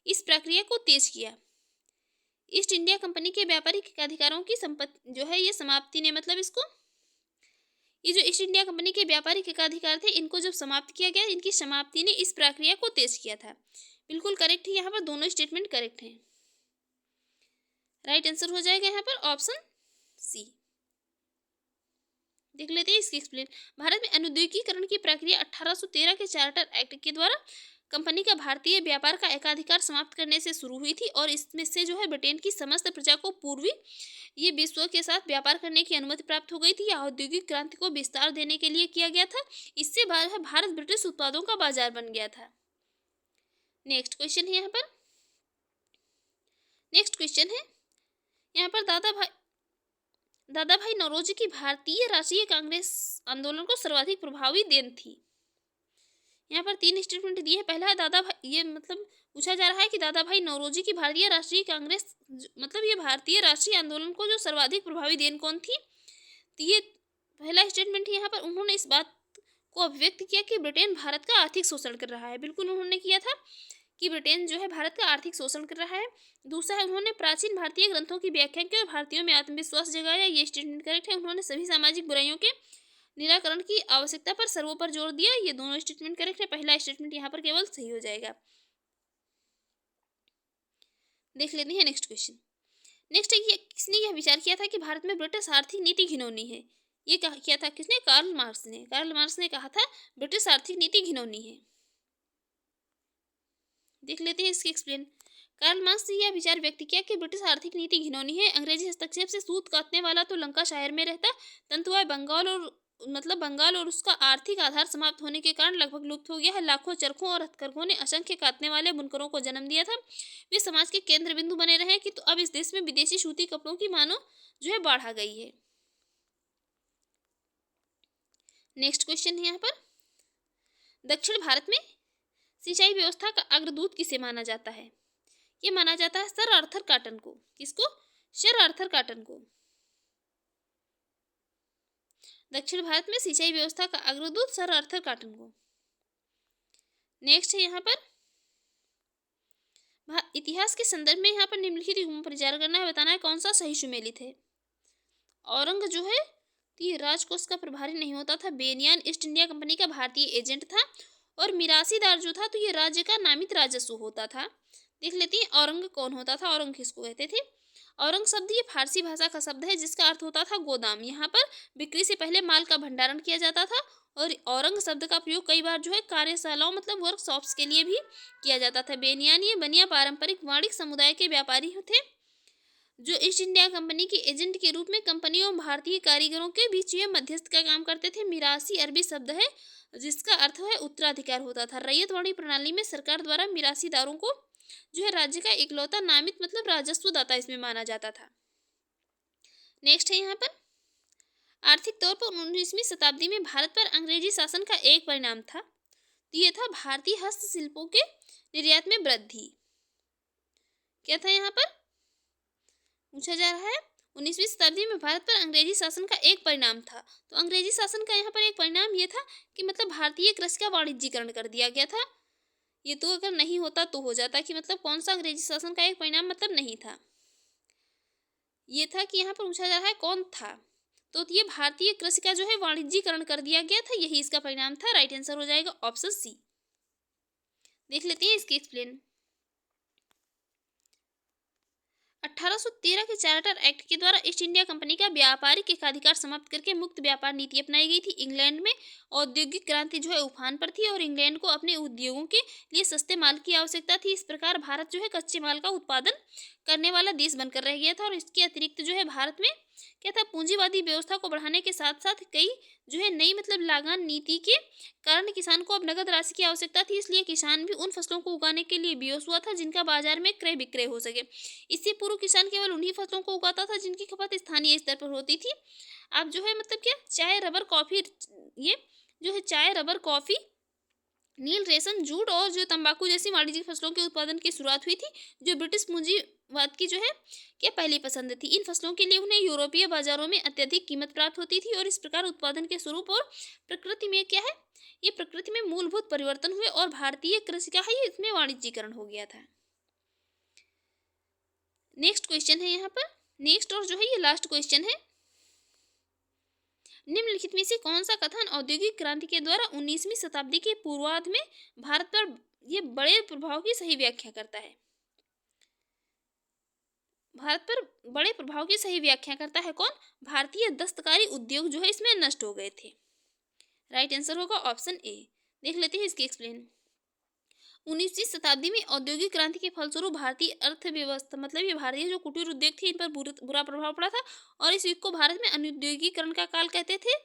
इस प्रक्रिया को तेज किया। ईस्ट इंडिया कंपनी के व्यापारिक एकाधिकारों की संपत्ति जो है ये समाप्ति ने मतलब इसको, ये जो ईस्ट इंडिया कंपनी के व्यापारिक एकाधिकार थे इनको जब समाप्त किया गया, इनकी समाप्ति ने इस प्रक्रिया को तेज किया था। बिल्कुल करेक्ट है, यहाँ पर दोनों स्टेटमेंट करेक्ट हैं। राइट आंसर हो जाएगा यहाँ पर ऑप्शन सी। देख लेते हैं इसकी एक्सप्लेन। भारत में अनुद्योगीकरण की प्रक्रिया 1813 के चार्टर एक्ट के द्वारा कंपनी का भारतीय व्यापार का एकाधिकार समाप्त करने से शुरू हुई थी और इसमें से जो है ब्रिटेन की समस्त प्रजा को पूर्वी ये विश्व के साथ व्यापार करने की अनुमति प्राप्त हो गई थी। यह औद्योगिक क्रांति को विस्तार देने के लिए किया गया था। इससे भारत ब्रिटिश उत्पादों का बाजार बन गया था। नेक्स्ट क्वेश्चन है यहाँ पर, नेक्स्ट क्वेश्चन है यहाँ पर दादा भाई नौरोजी की भारतीय राष्ट्रीय कांग्रेस आंदोलन को सर्वाधिक प्रभावी देन थी। यहाँ पर तीन स्टेटमेंट दिए हैं। पहला है दादा भाई, ये मतलब पूछा जा रहा है कि दादा भाई नौरोजी की भारतीय राष्ट्रीय कांग्रेस मतलब ये भारतीय राष्ट्रीय आंदोलन को जो सर्वाधिक प्रभावी देन कौन थी। तो ये पहला स्टेटमेंट है। यहाँ पर उन्होंने इस बात को अभिव्यक्त किया कि ब्रिटेन भारत का आर्थिक शोषण कर रहा है। बिल्कुल उन्होंने किया था कि ब्रिटेन जो है भारत का आर्थिक शोषण कर रहा है। दूसरा है उन्होंने प्राचीन भारतीय ग्रंथों की व्याख्या की और भारतीयों में आत्मविश्वास जगाया। ये स्टेटमेंट करेक्ट है। उन्होंने सभी सामाजिक बुराइयों के निराकरण की आवश्यकता पर सर्वोपर जोर दिया। ये दोनों स्टेटमेंट करेक्ट है। पहला स्टेटमेंट यहाँ पर केवल सही हो जाएगा। देख लेते हैं नेक्स्ट क्वेश्चन। नेक्स्ट है ये किसने यह विचार किया था कि भारत में ब्रिटिश आर्थिक नीति घिनौनी है। ये किया था किसने? कार्ल मार्क्स ने। कार्ल मार्क्स ने कहा था ब्रिटिश आर्थिक नीति घिनौनी है। देख लेते हैं इसकी एक्सप्लेन। कार्ल मार्क्स ने यह विचार व्यक्त किया कि ब्रिटिश आर्थिक नीति घिनौनी है। अंग्रेजी हस्तक्षेप से सूत काटने वाला तो लंकाशायर में रहता, तंतुआ बंगाल और उसका आर्थिक आधार समाप्त होने के कारण लगभग लुप्त हो गया है। लाखों चरखों और हथकरघों ने असंख्य काटने वाले बुनकरों को जन्म दिया था। वे समाज के केंद्र बिंदु बने रहे कि तो अब इस देश में विदेशी सूती कपड़ों की मांग जो है बढ़ा गई है। नेक्स्ट क्वेश्चन है यहाँ पर, दक्षिण भारत में सिंचाई व्यवस्था का अग्रदूत किसे माना जाता है। ये माना जाता है सर आर्थर कॉटन को। किसको? सर आर्थर कॉटन को। दक्षिण भारत में सिंचाई व्यवस्था का अग्रदूत सर आर्थर कॉटन को। नेक्स्ट है यहाँ पर, इतिहास के संदर्भ में यहाँ पर निम्नलिखित युग्मों पर विचार करना है, बताना है कौन सा सही सुमेलित है। औरंग जो है ये राजकोष का प्रभारी नहीं होता था। बेनियान ईस्ट इंडिया कंपनी का भारतीय एजेंट था और मिरासीदार जो था तो ये राज्य का नामित राजस्व होता था। देख लेते हैं औरंग कौन होता था, औरंग किसको कहते थे। औरंग शब्द ये फारसी भाषा का शब्द है जिसका अर्थ होता था गोदाम। यहाँ पर बिक्री से पहले माल का भंडारण किया जाता था और औरंग शब्द का प्रयोग कई बार जो है कार्यशालाओं मतलब वर्कशॉप्स के लिए भी किया जाता था। बेनियान ये बनिया पारंपरिक वाणिज्य समुदाय के व्यापारी थे जो ईस्ट इंडिया कंपनी के एजेंट के रूप में कंपनियों और भारतीय कारीगरों के बीच ये मध्यस्थ का काम करते थे। मिरासी अरबी शब्द है जिसका अर्थ है उत्तराधिकार होता था। रैयतवाड़ी प्रणाली में सरकार द्वारा मिरासीदारों को जो है राज्य का इकलौता नामित मतलब राजस्व दाता इसमें माना जाता था। नेक्स्ट है यहाँ पर, आर्थिक तौर पर 19वीं शताब्दी में भारत पर अंग्रेजी शासन का एक परिणाम था, तो ये था भारतीय हस्तशिल्पों के निर्यात में वृद्धि। क्या था यहाँ पर पूछा जा रहा है, 19वीं शताब्दी में भारत पर अंग्रेजी शासन का एक परिणाम था। तो अंग्रेजी शासन का यहाँ पर एक परिणाम ये था कि मतलब भारतीय कृषि का वाणिज्यीकरण कर दिया गया था। ये तो अगर नहीं होता तो हो जाता कि मतलब कौन सा अंग्रेजी शासन का एक परिणाम मतलब नहीं था। ये था कि यहाँ पर पूछा जा रहा है कौन था, तो ये भारतीय कृषि का जो है वाणिज्यीकरण कर दिया गया था, यही इसका परिणाम था। राइट आंसर हो जाएगा ऑप्शन सी। देख लेते हैं इसकी एक्सप्लेन। 1813 के चार्टर एक्ट के द्वारा ईस्ट इंडिया कंपनी का व्यापारिक एकाधिकार समाप्त करके मुक्त व्यापार नीति अपनाई गई थी। इंग्लैंड में औद्योगिक क्रांति जो है उफान पर थी और इंग्लैंड को अपने उद्योगों के लिए सस्ते माल की आवश्यकता थी। इस प्रकार भारत जो है कच्चे माल का उत्पादन करने वाला देश बनकर रह गया था। और इसके अतिरिक्त जो है भारत में क्या था, पूंजीवादी व्यवस्था को बढ़ाने के साथ साथ कई जो है नई मतलब लागान नीति के कारण किसान को अब नगद राशि की आवश्यकता थी। इसलिए किसान भी उन फसलों को उगाने के लिए बेहोश हुआ था जिनका बाजार में क्रय विक्रय हो सके। इससे पूर्व किसान केवल उन्हीं फसलों को उगाता था जिनकी खपत स्थानीय स्तर पर होती थी। अब जो है मतलब क्या, चाय, रबर, कॉफी, ये जो है चाय, रबर, कॉफी, नील, रेशम, जूट और जो तंबाकू जैसी वाणिज्यिक फसलों के उत्पादन की शुरुआत हुई थी, जो ब्रिटिश पूंजीवाद की जो है क्या पहली पसंद थी। इन फसलों के लिए उन्हें यूरोपीय बाजारों में अत्यधिक कीमत प्राप्त होती थी और इस प्रकार उत्पादन के स्वरूप और प्रकृति में क्या है, ये प्रकृति में मूलभूत परिवर्तन हुए और भारतीय कृषि का है इसमें वाणिज्यीकरण हो गया था। नेक्स्ट क्वेश्चन है यहाँ पर, नेक्स्ट और जो है ये लास्ट क्वेश्चन है, निम्नलिखित में से कौन सा कथन औद्योगिक क्रांति के द्वारा 19वीं शताब्दी के पूर्वार्ध में भारत पर ये बड़े प्रभाव की सही व्याख्या करता है। भारत पर बड़े प्रभाव की सही व्याख्या करता है कौन, भारतीय दस्तकारी उद्योग जो है इसमें नष्ट हो गए थे। राइट आंसर होगा ऑप्शन ए। देख लेते हैं इसकी एक्सप्लेन। 19वीं शताब्दी में औद्योगिक क्रांति के फलस्वरूप भारतीय अर्थव्यवस्था मतलब ये भारतीय जो कुटीर उद्योग थे इन पर बुरा प्रभाव पड़ा था और इस युग को भारत में अनुद्योगीकरण का काल कहते थे।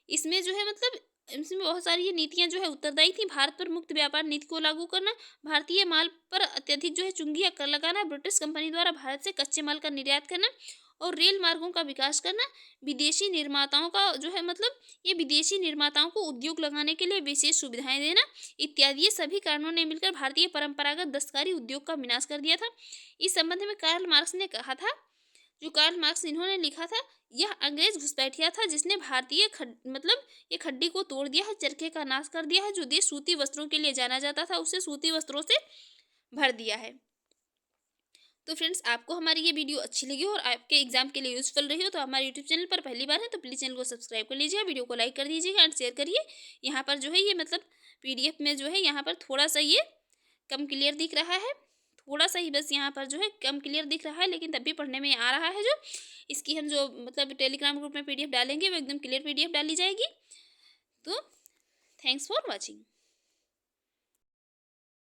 इसमें जो है मतलब इसमें बहुत सारी ये नीतियां जो है उत्तरदायी थी। भारत पर मुक्त व्यापार नीति को लागू करना, भारतीय माल पर अत्यधिक जो है चुंगी या कर लगाना, ब्रिटिश कंपनी द्वारा भारत से कच्चे माल का निर्यात करना और रेल मार्गों का विकास करना, विदेशी निर्माताओं का जो है मतलब ये विदेशी निर्माताओं को उद्योग लगाने के लिए विशेष सुविधाएं देना इत्यादि, ये सभी कारणों ने मिलकर भारतीय परंपरागत दस्तकारी उद्योग का विनाश कर दिया था। इस संबंध में कार्ल मार्क्स ने कहा था, जो कार्ल मार्क्स इन्होंने लिखा था, यह अंग्रेज घुसपैठिया था जिसने भारतीय मतलब ये खड्डी को तोड़ दिया है, चरखे का नाश कर दिया है। जो देश सूती वस्त्रों के लिए जाना जाता था उसे सूती वस्त्रों से भर दिया है। तो फ्रेंड्स, आपको हमारी ये वीडियो अच्छी लगी हो और आपके एग्जाम के लिए यूजफुल रही हो तो हमारे यूट्यूब चैनल पर पहली बार है तो प्लीज़ चैनल को सब्सक्राइब कर लीजिए, वीडियो को लाइक कर दीजिएगा एंड शेयर करिए। यहाँ पर जो है ये मतलब PDF में जो है यहाँ पर थोड़ा सा ये कम क्लियर दिख रहा है, थोड़ा सा ही बस यहाँ पर जो है कम क्लियर दिख रहा है, लेकिन तब भी पढ़ने में आ रहा है। जो इसकी हम जो मतलब टेलीग्राम ग्रुप में PDF डालेंगे वो एकदम क्लियर PDF डाली जाएगी। तो थैंक्स फॉर वॉचिंग।